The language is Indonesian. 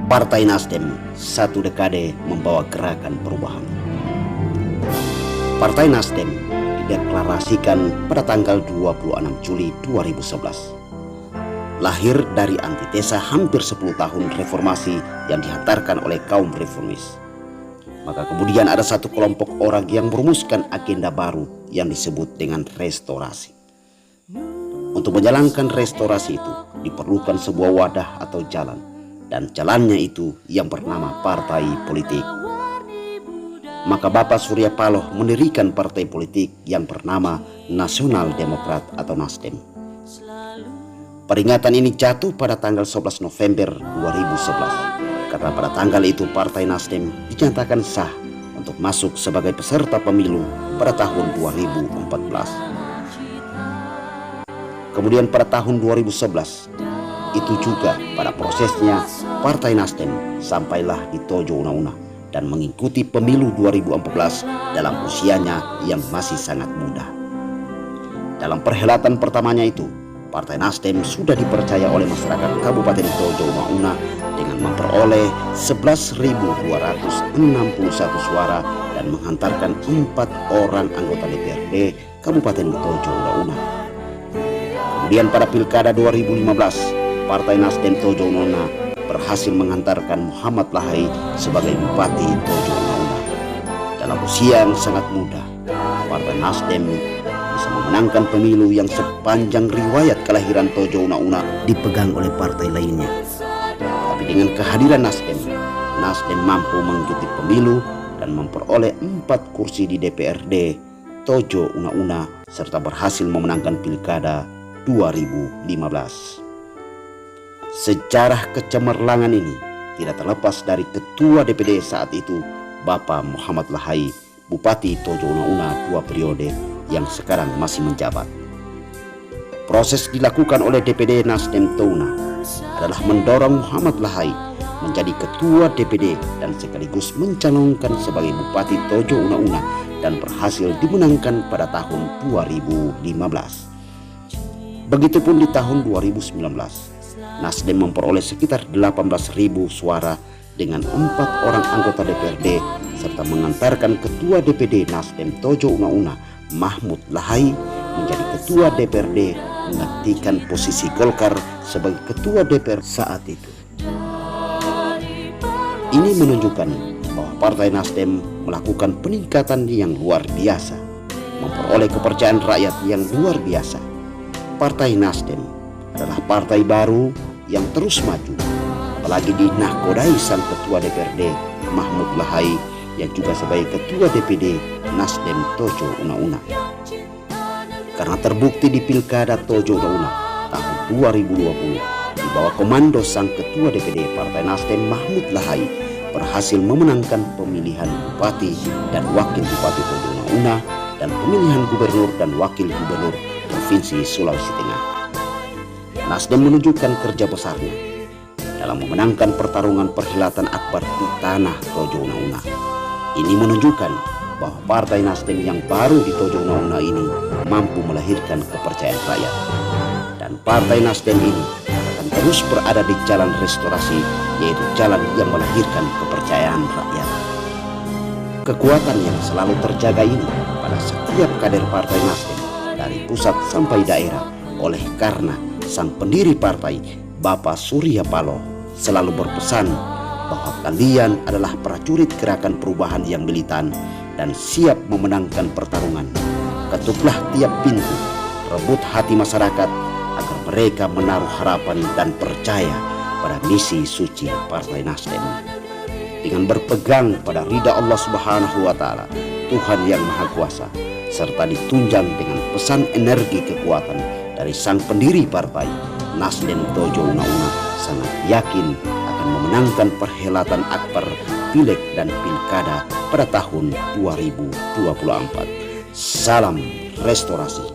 Partai Nasdem, satu dekade membawa gerakan perubahan. Partai Nasdem dideklarasikan pada tanggal 26 Juli 2011. Lahir dari antitesa hampir 10 tahun reformasi yang dihantarkan oleh kaum reformis. Maka kemudian ada satu kelompok orang yang merumuskan agenda baru yang disebut dengan restorasi. Untuk menjalankan restorasi itu diperlukan sebuah wadah atau jalan, dan jalannya itu yang bernama partai politik. Maka Bapak Surya Paloh mendirikan partai politik yang bernama Nasional Demokrat atau Nasdem. Peringatan ini jatuh pada tanggal 11 November 2011 karena pada tanggal itu Partai Nasdem dinyatakan sah untuk masuk sebagai peserta pemilu pada tahun 2014. Kemudian pada tahun 2011 itu juga pada prosesnya Partai Nasdem sampailah di Tojo Una-Una dan mengikuti pemilu 2014 dalam usianya yang masih sangat muda. Dalam perhelatan pertamanya itu, Partai Nasdem sudah dipercaya oleh masyarakat Kabupaten Tojo Una-Una dengan memperoleh 11.261 suara dan menghantarkan 4 orang anggota DPRD Kabupaten Tojo Una-Una. Kemudian pada Pilkada 2015, Partai Nasdem Tojo Una-Una berhasil menghantarkan Muhammad Lahai sebagai Bupati Tojo Una-Una. Dalam usia yang sangat muda, Partai Nasdem bisa memenangkan pemilu yang sepanjang riwayat kelahiran Tojo Una-Una dipegang oleh partai lainnya. Tapi dengan kehadiran Nasdem mampu mengikuti pemilu dan memperoleh 4 kursi di DPRD Tojo Una-Una serta berhasil memenangkan Pilkada 2015. Sejarah kecemerlangan ini tidak terlepas dari Ketua DPD saat itu, Bapak Muhammad Lahai, Bupati Tojo Una-Una 2 periode yang sekarang masih menjabat. Proses dilakukan oleh DPD Nasdem Touna adalah mendorong Muhammad Lahai menjadi Ketua DPD dan sekaligus mencalonkan sebagai Bupati Tojo Una-Una dan berhasil dimenangkan pada tahun 2015. Begitupun di tahun 2019, Nasdem memperoleh sekitar 18.000 suara dengan 4 orang anggota DPRD serta mengantarkan Ketua DPD Nasdem Tojo Una-Una Mahmud Lahai menjadi Ketua DPRD menggantikan posisi Golkar sebagai Ketua DPR saat itu. Ini menunjukkan bahwa Partai Nasdem melakukan peningkatan yang luar biasa, memperoleh kepercayaan rakyat yang luar biasa. Partai Nasdem adalah partai baru yang terus maju, apalagi dinahkodai sang Ketua DPRD Mahmud Lahai yang juga sebagai Ketua DPD Nasdem Tojo Una-Una. Karena terbukti di Pilkada Tojo Una-Una tahun 2020 di bawah komando sang Ketua DPD Partai Nasdem Mahmud Lahai berhasil memenangkan pemilihan Bupati dan Wakil Bupati Tojo Una-Una dan pemilihan Gubernur dan Wakil Gubernur Provinsi Sulawesi Tengah. Nasdem menunjukkan kerja besarnya dalam memenangkan pertarungan perhelatan akbar di tanah Tojo Una-Una. Ini menunjukkan bahwa Partai Nasdem yang baru di Tojo Una-Una ini mampu melahirkan kepercayaan rakyat. Dan Partai Nasdem ini akan terus berada di jalan restorasi, yaitu jalan yang melahirkan kepercayaan rakyat. Kekuatan yang selalu terjaga ini pada setiap kader Partai Nasdem dari pusat sampai daerah oleh karena sang pendiri partai Bapak Surya Paloh selalu berpesan bahwa kalian adalah prajurit gerakan perubahan yang militan dan siap memenangkan pertarungan. Ketuklah tiap pintu, rebut hati masyarakat agar mereka menaruh harapan dan percaya pada misi suci Partai Nasdem. Dengan berpegang pada ridha Allah Subhanahu wa Ta'ala, Tuhan yang Maha Kuasa, serta ditunjang dengan pesan energi kekuatan dari sang pendiri partai, Nasdem Tojo Una-Una sangat yakin akan memenangkan perhelatan akbar Pileg dan Pilkada pada tahun 2024. Salam restorasi.